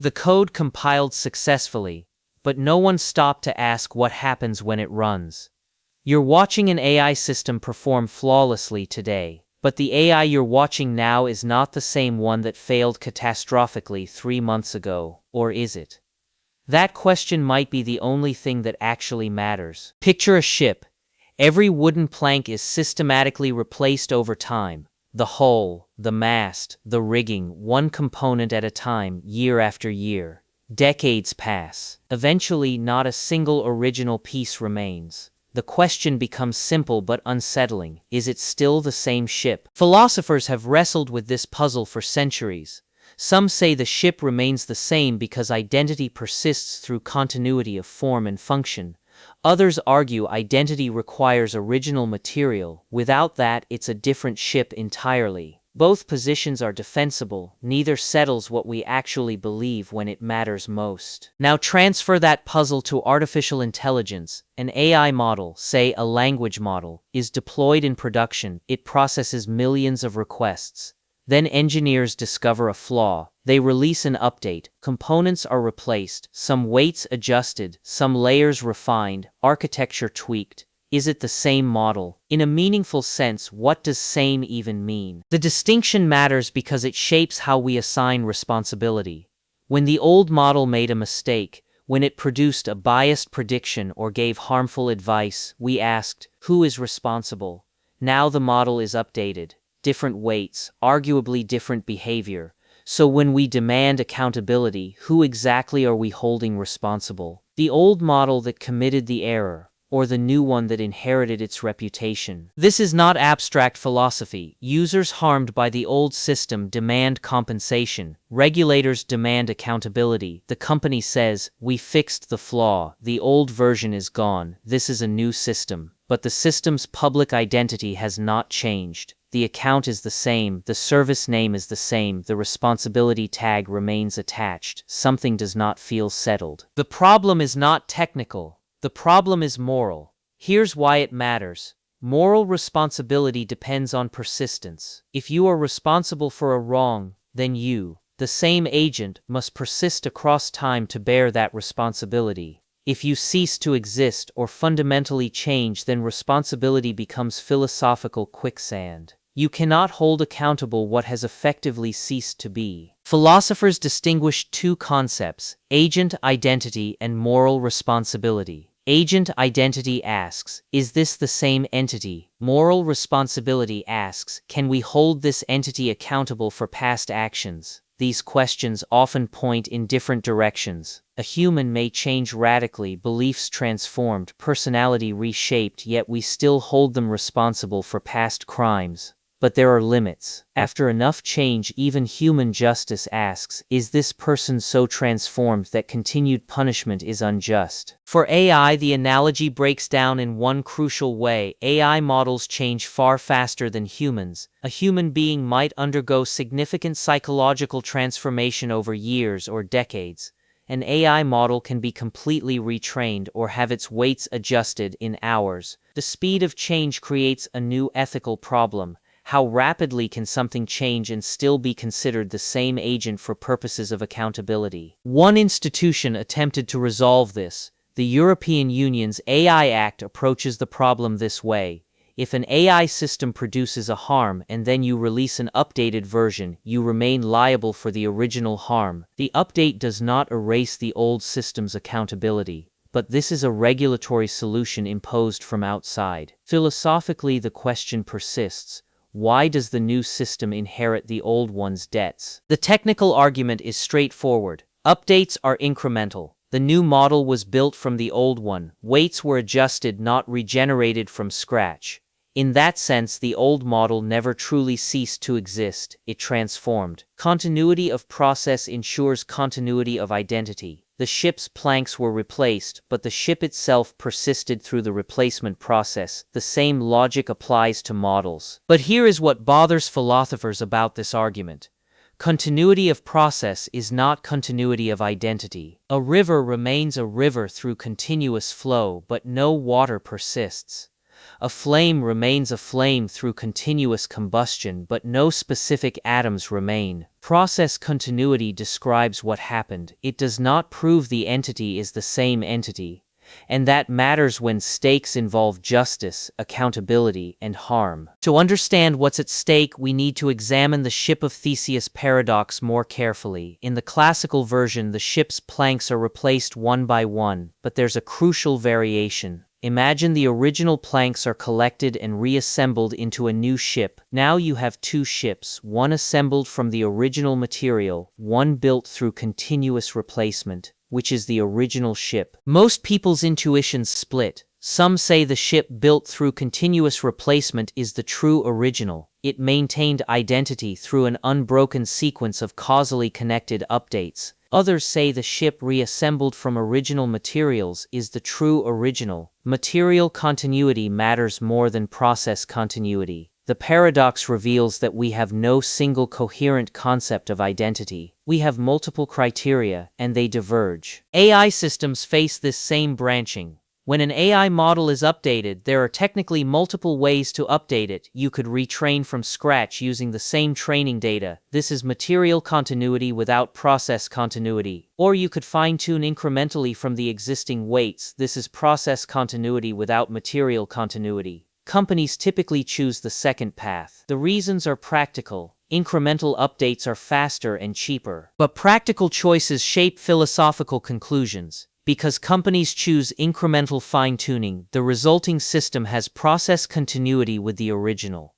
The code compiled successfully, but no one stopped to ask what happens when it runs. You're watching an AI system perform flawlessly today, but the AI you're watching now is not the same one that failed catastrophically 3 months ago, or is it? That question might be the only thing that actually matters. Picture a ship. Every wooden plank is systematically replaced over time. The hull, the mast, the rigging, one component at a time, year after year. Decades pass. Eventually, not a single original piece remains. The question becomes simple but unsettling. Is it still the same ship? Philosophers have wrestled with this puzzle for centuries. Some say the ship remains the same because identity persists through continuity of form and function. Others argue identity requires original material. Without that, it's a different ship entirely. Both positions are defensible. Neither settles what we actually believe when it matters most. Now transfer that puzzle to artificial intelligence. An AI model, say a language model, is deployed in production. It processes millions of requests. Then engineers discover a flaw. They release an update. Components are replaced, some weights adjusted, some layers refined, architecture tweaked. Is it the same model? In a meaningful sense, what does same even mean? The distinction matters because it shapes how we assign responsibility. When the old model made a mistake, when it produced a biased prediction or gave harmful advice, we asked, who is responsible? Now the model is updated. Different weights, arguably different behavior. So when we demand accountability, who exactly are we holding responsible? The old model that committed the error, or the new one that inherited its reputation? This is not abstract philosophy. Users harmed by the old system demand compensation. Regulators demand accountability. The company says, we fixed the flaw. The old version is gone. This is a new system. But the system's public identity has not changed. The account is the same, the service name is the same, the responsibility tag remains attached. Something does not feel settled. The problem is not technical. The problem is moral. Here's why it matters. Moral responsibility depends on persistence. If you are responsible for a wrong, then you, the same agent, must persist across time to bear that responsibility. If you cease to exist or fundamentally change, then responsibility becomes philosophical quicksand. You cannot hold accountable what has effectively ceased to be. Philosophers distinguish two concepts: agent identity and moral responsibility. Agent identity asks, is this the same entity? Moral responsibility asks, can we hold this entity accountable for past actions? These questions often point in different directions. A human may change radically, beliefs transformed, personality reshaped, yet we still hold them responsible for past crimes. But there are limits. After enough change, even human justice asks, is this person so transformed that continued punishment is unjust? For AI, the analogy breaks down in one crucial way. AI models change far faster than humans. A human being might undergo significant psychological transformation over years or decades. An AI model can be completely retrained or have its weights adjusted in hours. The speed of change creates a new ethical problem. How rapidly can something change and still be considered the same agent for purposes of accountability? One institution attempted to resolve this. The European Union's AI Act approaches the problem this way. If an AI system produces a harm and then you release an updated version, you remain liable for the original harm. The update does not erase the old system's accountability. But this is a regulatory solution imposed from outside. Philosophically, the question persists. Why does the new system inherit the old one's debts? The technical argument is straightforward. Updates are incremental. The new model was built from the old one. Weights were adjusted, not regenerated from scratch. In that sense, the old model never truly ceased to exist. It transformed. Continuity of process ensures continuity of identity. The ship's planks were replaced, but the ship itself persisted through the replacement process. The same logic applies to models. But here is what bothers philosophers about this argument. Continuity of process is not continuity of identity. A river remains a river through continuous flow, but no water persists. A flame remains a flame through continuous combustion, but no specific atoms remain. Process continuity describes what happened. It does not prove the entity is the same entity, and that matters when stakes involve justice, accountability, and harm. To understand what's at stake, we need to examine the Ship of Theseus paradox more carefully. In the classical version, the ship's planks are replaced one by one, but there's a crucial variation. Imagine the original planks are collected and reassembled into a new ship. Now you have two ships, one assembled from the original material, one built through continuous replacement, which is the original ship. Most people's intuitions split. Some say the ship built through continuous replacement is the true original. It maintained identity through an unbroken sequence of causally connected updates. Others say the ship reassembled from original materials is the true original. Material continuity matters more than process continuity. The paradox reveals that we have no single coherent concept of identity. We have multiple criteria, and they diverge. AI systems face this same branching. When an AI model is updated, there are technically multiple ways to update it. You could retrain from scratch using the same training data. This is material continuity without process continuity. Or you could fine-tune incrementally from the existing weights. This is process continuity without material continuity. Companies typically choose the second path. The reasons are practical. Incremental updates are faster and cheaper. But practical choices shape philosophical conclusions. Because companies choose incremental fine-tuning, the resulting system has process continuity with the original.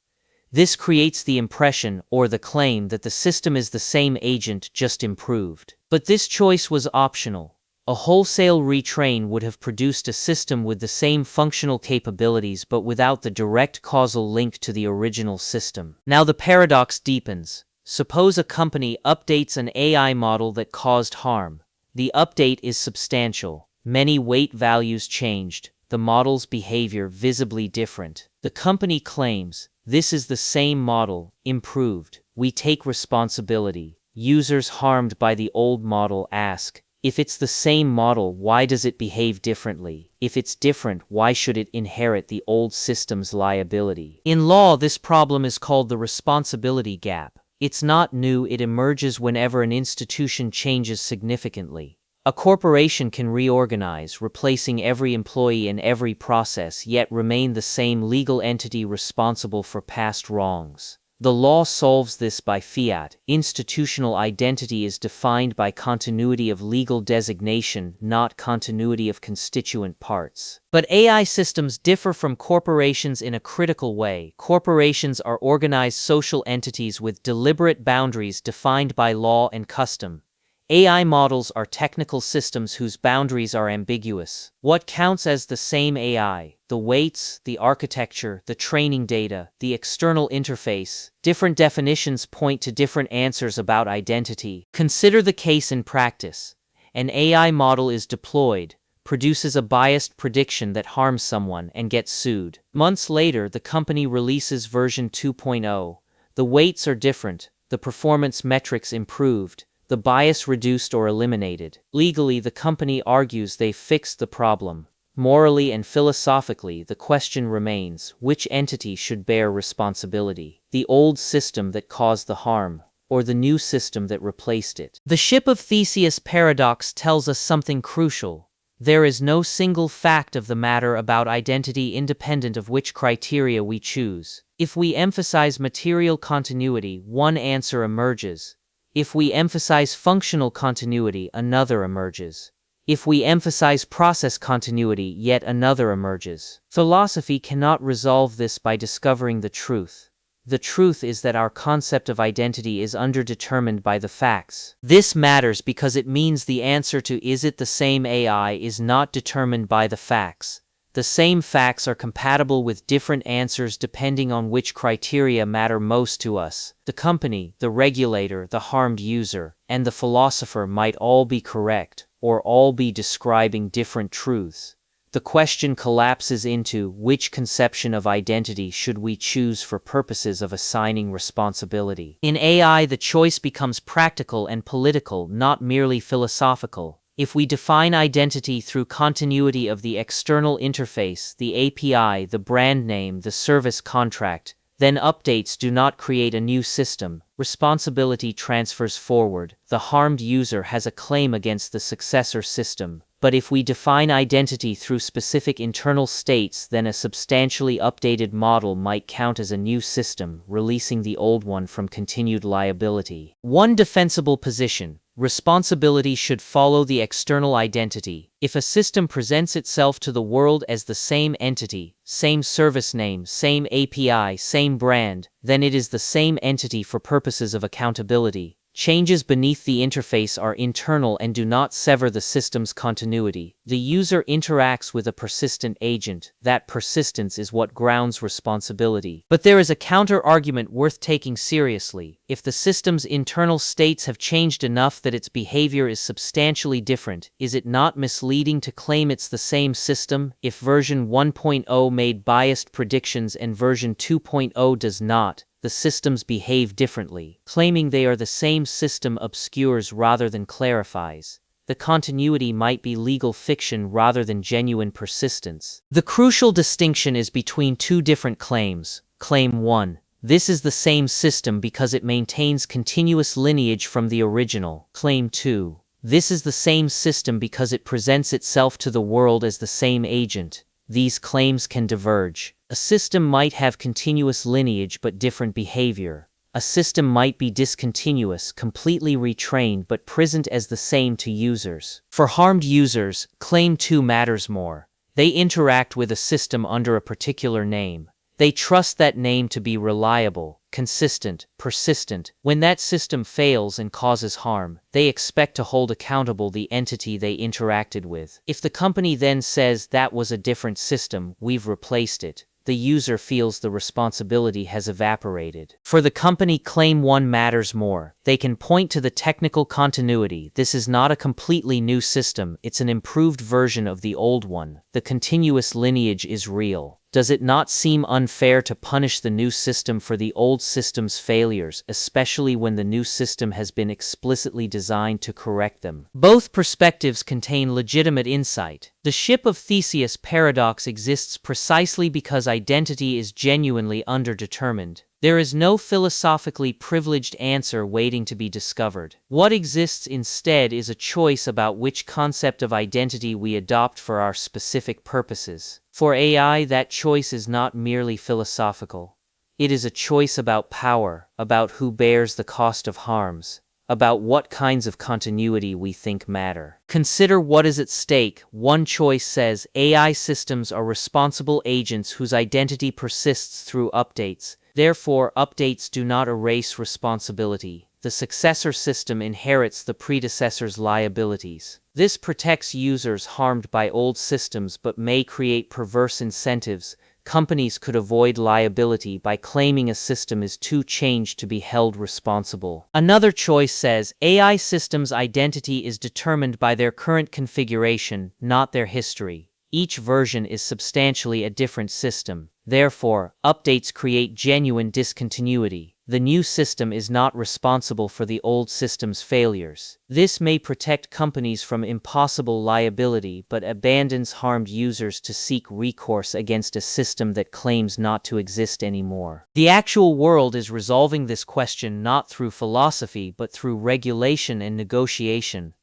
This creates the impression, or the claim, that the system is the same agent, just improved. But this choice was optional. A wholesale retrain would have produced a system with the same functional capabilities but without the direct causal link to the original system. Now the paradox deepens. Suppose a company updates an AI model that caused harm. The update is substantial. Many weight values changed, the model's behavior visibly different. The company claims, this is the same model, improved. We take responsibility. Users harmed by the old model ask, if it's the same model, why does it behave differently? If it's different, why should it inherit the old system's liability? In law, this problem is called the responsibility gap. It's not new, it emerges whenever an institution changes significantly. A corporation can reorganize, replacing every employee in every process, yet remain the same legal entity responsible for past wrongs. The law solves this by fiat. Institutional identity is defined by continuity of legal designation, not continuity of constituent parts. But AI systems differ from corporations in a critical way. Corporations are organized social entities with deliberate boundaries defined by law and custom. AI models are technical systems whose boundaries are ambiguous. What counts as the same AI? The weights, the architecture, the training data, the external interface. Different definitions point to different answers about identity. Consider the case in practice. An AI model is deployed, produces a biased prediction that harms someone, and gets sued. Months later, the company releases version 2.0. The weights are different, the performance metrics improved, the bias reduced or eliminated. Legally, the company argues they fixed the problem. Morally and philosophically, the question remains, which entity should bear responsibility? The old system that caused the harm, or the new system that replaced it? The Ship of Theseus paradox tells us something crucial. There is no single fact of the matter about identity independent of which criteria we choose. If we emphasize material continuity, one answer emerges. If we emphasize functional continuity, another emerges. If we emphasize process continuity, yet another emerges. Philosophy cannot resolve this by discovering the truth. The truth is that our concept of identity is underdetermined by the facts. This matters because it means the answer to "is it the same AI" is not determined by the facts. The same facts are compatible with different answers depending on which criteria matter most to us. The company, the regulator, the harmed user, and the philosopher might all be correct, or all be describing different truths. The question collapses into, which conception of identity should we choose for purposes of assigning responsibility? In AI, the choice becomes practical and political, not merely philosophical. If we define identity through continuity of the external interface, the API, the brand name, the service contract, then updates do not create a new system. Responsibility transfers forward. The harmed user has a claim against the successor system. But if we define identity through specific internal states, then a substantially updated model might count as a new system, releasing the old one from continued liability. One defensible position: responsibility should follow the external identity. If a system presents itself to the world as the same entity, same service name, same API, same brand, then it is the same entity for purposes of accountability. Changes beneath the interface are internal and do not sever the system's continuity. The user interacts with a persistent agent. That persistence is what grounds responsibility. But there is a counter-argument worth taking seriously. If the system's internal states have changed enough that its behavior is substantially different, is it not misleading to claim it's the same system? If version 1.0 made biased predictions and version 2.0 does not, the systems behave differently. Claiming they are the same system obscures rather than clarifies. The continuity might be legal fiction rather than genuine persistence. The crucial distinction is between two different claims. Claim 1. This is the same system because it maintains continuous lineage from the original. Claim 2. This is the same system because it presents itself to the world as the same agent. These claims can diverge. A system might have continuous lineage but different behavior. A system might be discontinuous, completely retrained but present as the same to users. For harmed users, Claim 2 matters more. They interact with a system under a particular name. They trust that name to be reliable, consistent, persistent. When that system fails and causes harm, they expect to hold accountable the entity they interacted with. If the company then says that was a different system, we've replaced it, the user feels the responsibility has evaporated. For the company, Claim 1 matters more. They can point to the technical continuity. This is not a completely new system, it's an improved version of the old one. The continuous lineage is real. Does it not seem unfair to punish the new system for the old system's failures, especially when the new system has been explicitly designed to correct them? Both perspectives contain legitimate insight. The Ship of Theseus paradox exists precisely because identity is genuinely underdetermined. There is no philosophically privileged answer waiting to be discovered. What exists instead is a choice about which concept of identity we adopt for our specific purposes. For AI, that choice is not merely philosophical. It is a choice about power, about who bears the cost of harms, about what kinds of continuity we think matter. Consider what is at stake. One choice says AI systems are responsible agents whose identity persists through updates. Therefore, updates do not erase responsibility. The successor system inherits the predecessor's liabilities. This protects users harmed by old systems but may create perverse incentives. Companies could avoid liability by claiming a system is too changed to be held responsible. Another choice says AI systems' identity is determined by their current configuration, not their history. Each version is substantially a different system. Therefore, updates create genuine discontinuity. The new system is not responsible for the old system's failures. This may protect companies from impossible liability but abandons harmed users to seek recourse against a system that claims not to exist anymore. The actual world is resolving this question not through philosophy but through regulation and negotiation.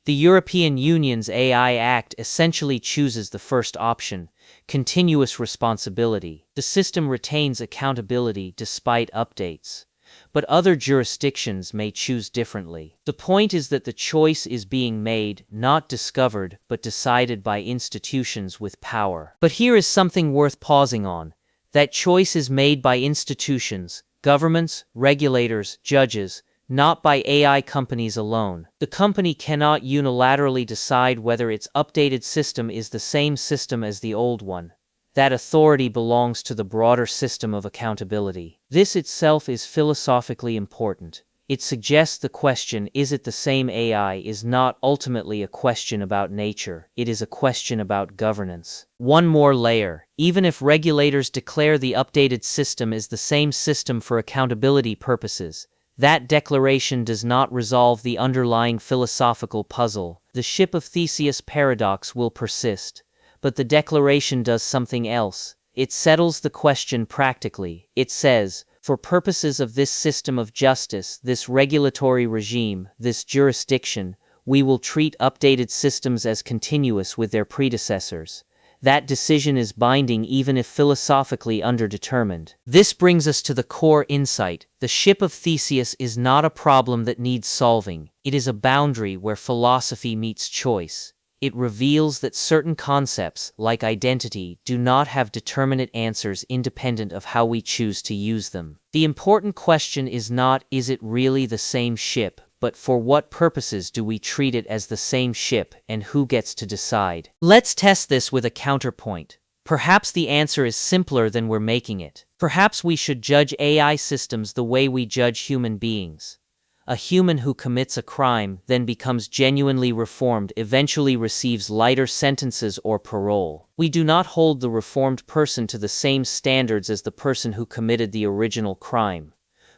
The European Union's AI Act essentially chooses the first option: continuous responsibility. The system retains accountability despite updates. But other jurisdictions may choose differently. The point is that the choice is being made, not discovered, but decided by institutions with power. But here is something worth pausing on. That choice is made by institutions, governments, regulators, judges, not by AI companies alone. The company cannot unilaterally decide whether its updated system is the same system as the old one. That authority belongs to the broader system of accountability. This itself is philosophically important. It suggests the question, is it the same AI, is not ultimately a question about nature, it is a question about governance. One more layer. Even if regulators declare the updated system is the same system for accountability purposes, That declaration does not resolve the underlying philosophical puzzle. The Ship of Theseus paradox will persist, but the declaration does something else. It settles the question practically. It says, for purposes of this system of justice, this regulatory regime, this jurisdiction, we will treat updated systems as continuous with their predecessors. That decision is binding even if philosophically underdetermined. This brings us to the core insight. The Ship of Theseus is not a problem that needs solving. It is a boundary where philosophy meets choice. It reveals that certain concepts, like identity, do not have determinate answers independent of how we choose to use them. The important question is not, is it really the same ship, but for what purposes do we treat it as the same ship, and who gets to decide? Let's test this with a counterpoint. Perhaps the answer is simpler than we're making it. Perhaps we should judge AI systems the way we judge human beings. A human who commits a crime, then becomes genuinely reformed, eventually receives lighter sentences or parole. We do not hold the reformed person to the same standards as the person who committed the original crime.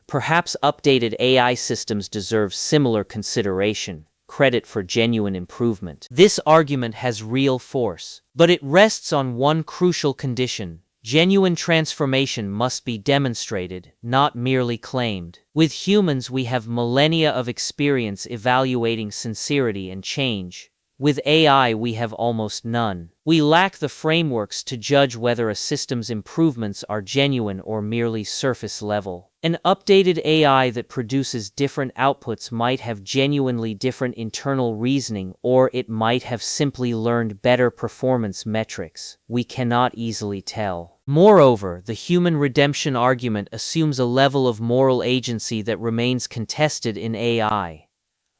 Perhaps updated AI systems deserve similar consideration, credit for genuine improvement. This argument has real force, but it rests on one crucial condition. Genuine transformation must be demonstrated, not merely claimed. With humans, we have millennia of experience evaluating sincerity and change. With AI, we have almost none. We lack the frameworks to judge whether a system's improvements are genuine or merely surface level. An updated AI that produces different outputs might have genuinely different internal reasoning, or it might have simply learned better performance metrics. We cannot easily tell. Moreover, the human redemption argument assumes a level of moral agency that remains contested in AI.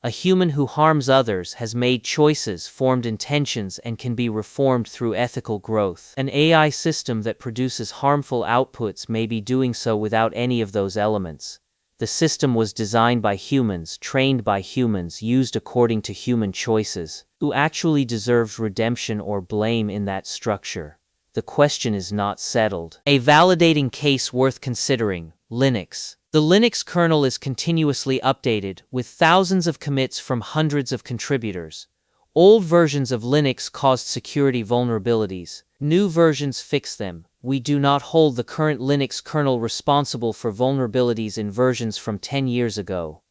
A human who harms others has made choices, formed intentions, and can be reformed through ethical growth. An AI system that produces harmful outputs may be doing so without any of those elements. The system was designed by humans, trained by humans, used according to human choices. Who actually deserves redemption or blame in that structure? The question is not settled. A validating case worth considering: Linux. The Linux kernel is continuously updated, with thousands of commits from hundreds of contributors. Old versions of Linux caused security vulnerabilities. New versions fix them. We do not hold the current Linux kernel responsible for vulnerabilities in versions from 10 years ago.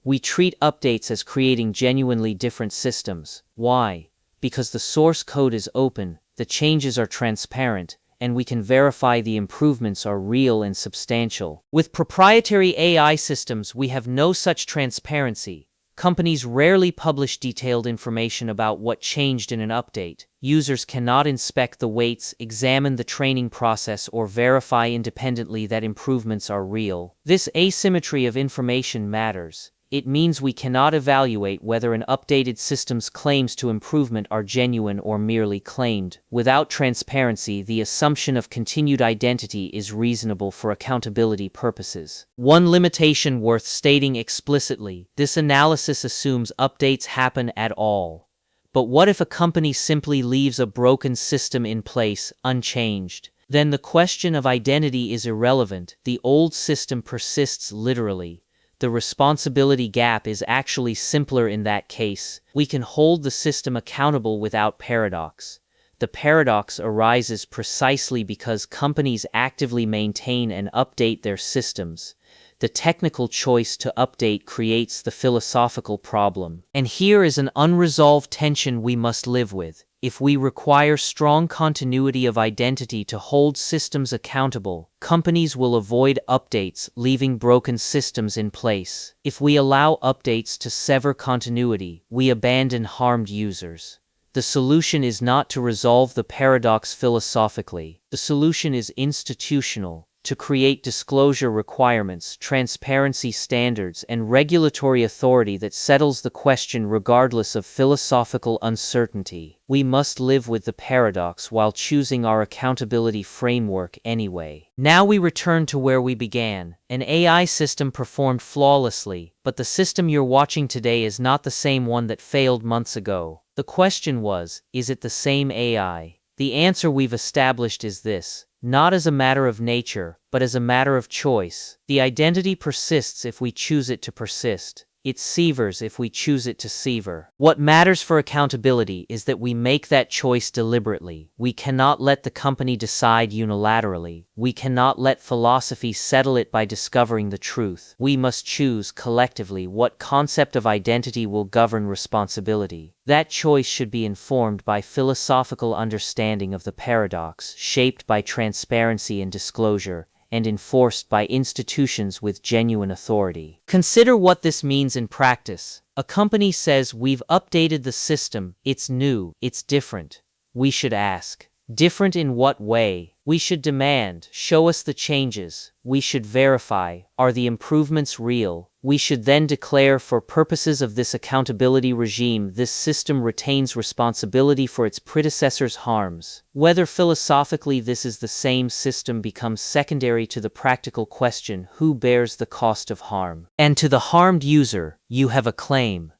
We treat updates as creating genuinely different systems. Why? Because the source code is open, the changes are transparent, and we can verify the improvements are real and substantial. With proprietary AI systems, we have no such transparency. Companies rarely publish detailed information about what changed in an update. Users cannot inspect the weights, examine the training process, or verify independently that improvements are real. This asymmetry of information matters. It means we cannot evaluate whether an updated system's claims to improvement are genuine or merely claimed. Without transparency, the assumption of continued identity is reasonable for accountability purposes. One limitation worth stating explicitly: this analysis assumes updates happen at all. But what if a company simply leaves a broken system in place, unchanged? Then the question of identity is irrelevant. The old system persists literally. The responsibility gap is actually simpler in that case. We can hold the system accountable without paradox. The paradox arises precisely because companies actively maintain and update their systems. The technical choice to update creates the philosophical problem. And here is an unresolved tension we must live with. If we require strong continuity of identity to hold systems accountable, companies will avoid updates, leaving broken systems in place. If we allow updates to sever continuity, we abandon harmed users. The solution is not to resolve the paradox philosophically. The solution is institutional. To create disclosure requirements, transparency standards, and regulatory authority that settles the question regardless of philosophical uncertainty. We must live with the paradox while choosing our accountability framework anyway. Now we return to where we began. An AI system performed flawlessly, but the system you're watching today is not the same one that failed months ago. The question was, is it the same AI? The answer we've established is this: not as a matter of nature, but as a matter of choice. The identity persists if we choose it to persist. It severs if we choose it to sever. What matters for accountability is that we make that choice deliberately. We cannot let the company decide unilaterally. We cannot let philosophy settle it by discovering the truth. We must choose collectively what concept of identity will govern responsibility. That choice should be informed by philosophical understanding of the paradox, shaped by transparency and disclosure, and enforced by institutions with genuine authority. Consider what this means in practice. A company says, "We've updated the system, it's new, it's different." We should ask, different in what way? We should demand, show us the changes. We should verify, are the improvements real? We should then declare, for purposes of this accountability regime, this system retains responsibility for its predecessor's harms. Whether philosophically this is the same system becomes secondary to the practical question, who bears the cost of harm? And to the harmed user, you have a claim.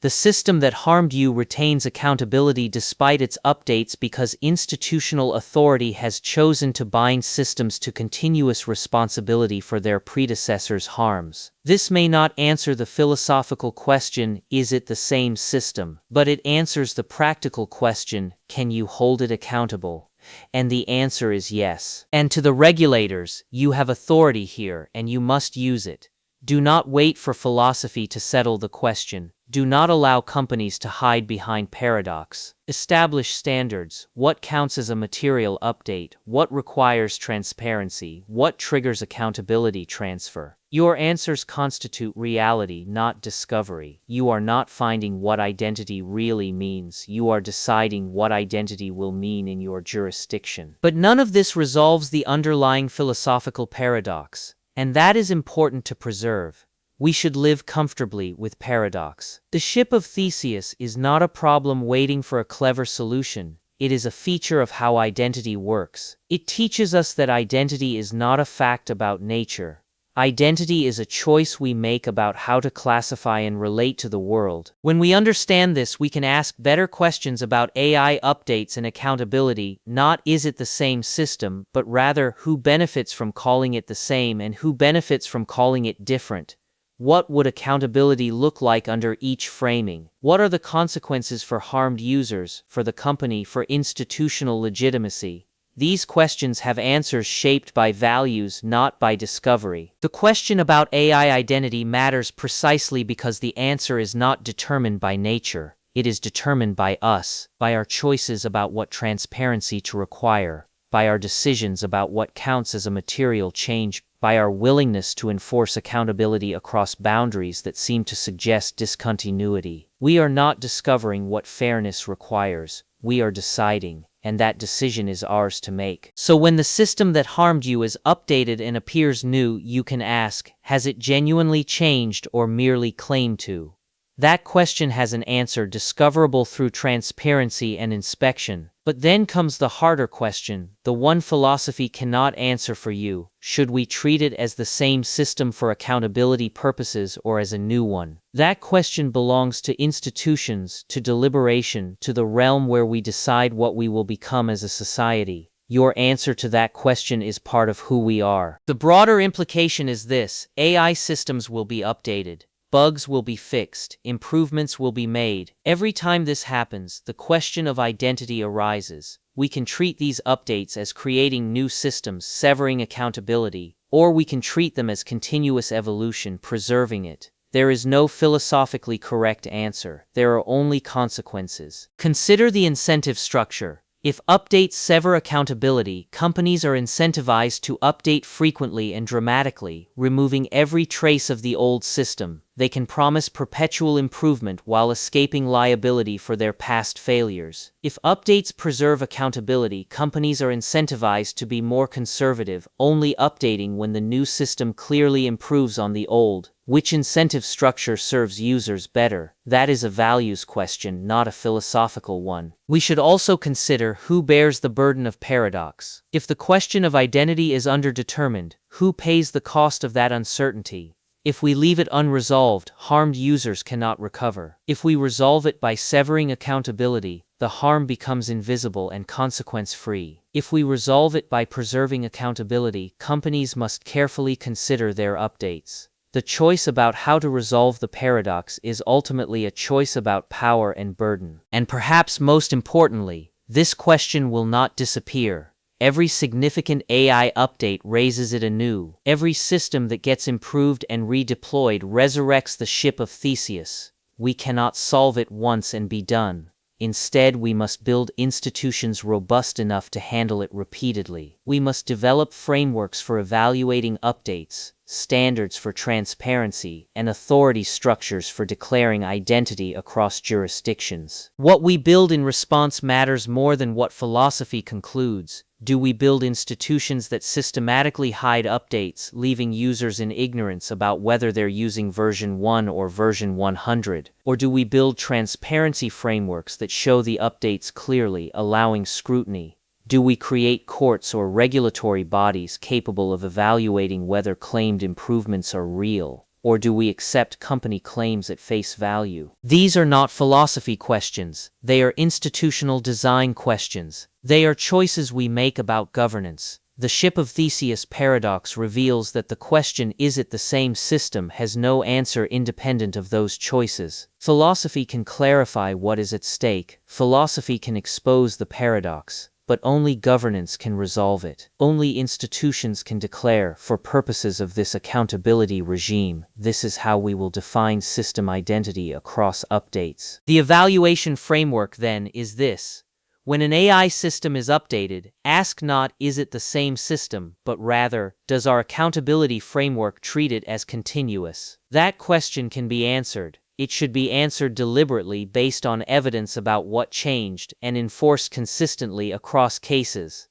The system that harmed you retains accountability despite its updates because institutional authority has chosen to bind systems to continuous responsibility for their predecessors' harms. This may not answer the philosophical question, is it the same system? But it answers the practical question, can you hold it accountable? And the answer is yes. And to the regulators, you have authority here and you must use it. Do not wait for philosophy to settle the question. Do not allow companies to hide behind paradox. Establish standards. What counts as a material update? What requires transparency? What triggers accountability transfer? Your answers constitute reality, not discovery. You are not finding what identity really means. You are deciding what identity will mean in your jurisdiction. But none of this resolves the underlying philosophical paradox, and that is important to preserve. We should live comfortably with paradox. The Ship of Theseus is not a problem waiting for a clever solution. It is a feature of how identity works. It teaches us that identity is not a fact about nature. Identity is a choice we make about how to classify and relate to the world. When we understand this, we can ask better questions about AI updates and accountability, not is it the same system, but rather who benefits from calling it the same and who benefits from calling it different. What would accountability look like under each framing? What are the consequences for harmed users, for the company, for institutional legitimacy? These questions have answers shaped by values, not by discovery. The question about AI identity matters precisely because the answer is not determined by nature. It is determined by us, by our choices about what transparency to require, by our decisions about what counts as a material change, by our willingness to enforce accountability across boundaries that seem to suggest discontinuity. We are not discovering what fairness requires, we are deciding, and that decision is ours to make. So when the system that harmed you is updated and appears new, you can ask, has it genuinely changed or merely claimed to? That question has an answer discoverable through transparency and inspection. But then comes the harder question, the one philosophy cannot answer for you. Should we treat it as the same system for accountability purposes or as a new one? That question belongs to institutions, to deliberation, to the realm where we decide what we will become as a society. Your answer to that question is part of who we are. The broader implication is this: AI systems will be updated. Bugs will be fixed, improvements will be made. Every time this happens, the question of identity arises. We can treat these updates as creating new systems, severing accountability, or we can treat them as continuous evolution, preserving it. There is no philosophically correct answer. There are only consequences. Consider the incentive structure. If updates sever accountability, companies are incentivized to update frequently and dramatically, removing every trace of the old system. They can promise perpetual improvement while escaping liability for their past failures. If updates preserve accountability, companies are incentivized to be more conservative, only updating when the new system clearly improves on the old. Which incentive structure serves users better? That is a values question, not a philosophical one. We should also consider who bears the burden of paradox. If the question of identity is underdetermined, who pays the cost of that uncertainty? If we leave it unresolved, harmed users cannot recover. If we resolve it by severing accountability, the harm becomes invisible and consequence-free. If we resolve it by preserving accountability, companies must carefully consider their updates. The choice about how to resolve the paradox is ultimately a choice about power and burden. And perhaps most importantly, this question will not disappear. Every significant AI update raises it anew. Every system that gets improved and redeployed resurrects the Ship of Theseus. We cannot solve it once and be done. Instead, we must build institutions robust enough to handle it repeatedly. We must develop frameworks for evaluating updates, standards for transparency, and authority structures for declaring identity across jurisdictions. What we build in response matters more than what philosophy concludes. Do we build institutions that systematically hide updates, leaving users in ignorance about whether they're using version 1 or version 100? Or do we build transparency frameworks that show the updates clearly, allowing scrutiny? Do we create courts or regulatory bodies capable of evaluating whether claimed improvements are real? Or do we accept company claims at face value? These are not philosophy questions, they are institutional design questions. They are choices we make about governance. The Ship of Theseus paradox reveals that the question, is it the same system, has no answer independent of those choices. Philosophy can clarify what is at stake. Philosophy can expose the paradox. But only governance can resolve it. Only institutions can declare, for purposes of this accountability regime, this is how we will define system identity across updates. The evaluation framework, then, is this. When an AI system is updated, ask not, is it the same system, but rather, does our accountability framework treat it as continuous? That question can be answered. It should be answered deliberately based on evidence about what changed and enforced consistently across cases.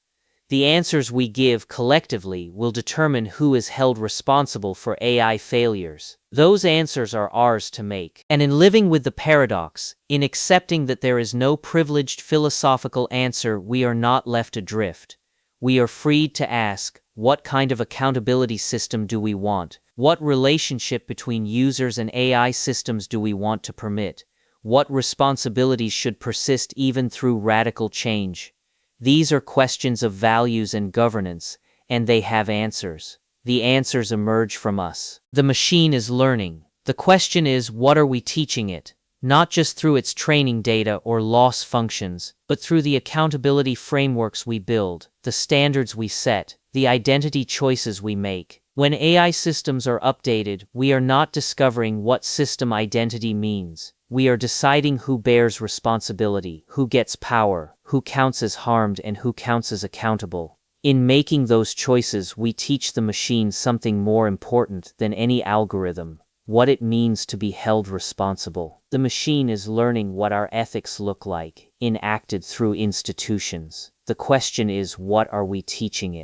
The answers we give collectively will determine who is held responsible for AI failures. Those answers are ours to make. And in living with the paradox, in accepting that there is no privileged philosophical answer, we are not left adrift. We are freed to ask, what kind of accountability system do we want? What relationship between users and AI systems do we want to permit? What responsibilities should persist even through radical change? These are questions of values and governance, and they have answers. The answers emerge from us. The machine is learning. The question is, what are we teaching it? Not just through its training data or loss functions, but through the accountability frameworks we build, the standards we set, the identity choices we make. When AI systems are updated, we are not discovering what system identity means. We are deciding who bears responsibility, who gets power, who counts as harmed, and who counts as accountable. In making those choices, we teach the machine something more important than any algorithm: what it means to be held responsible. The machine is learning what our ethics look like, enacted through institutions. The question is, what are we teaching it?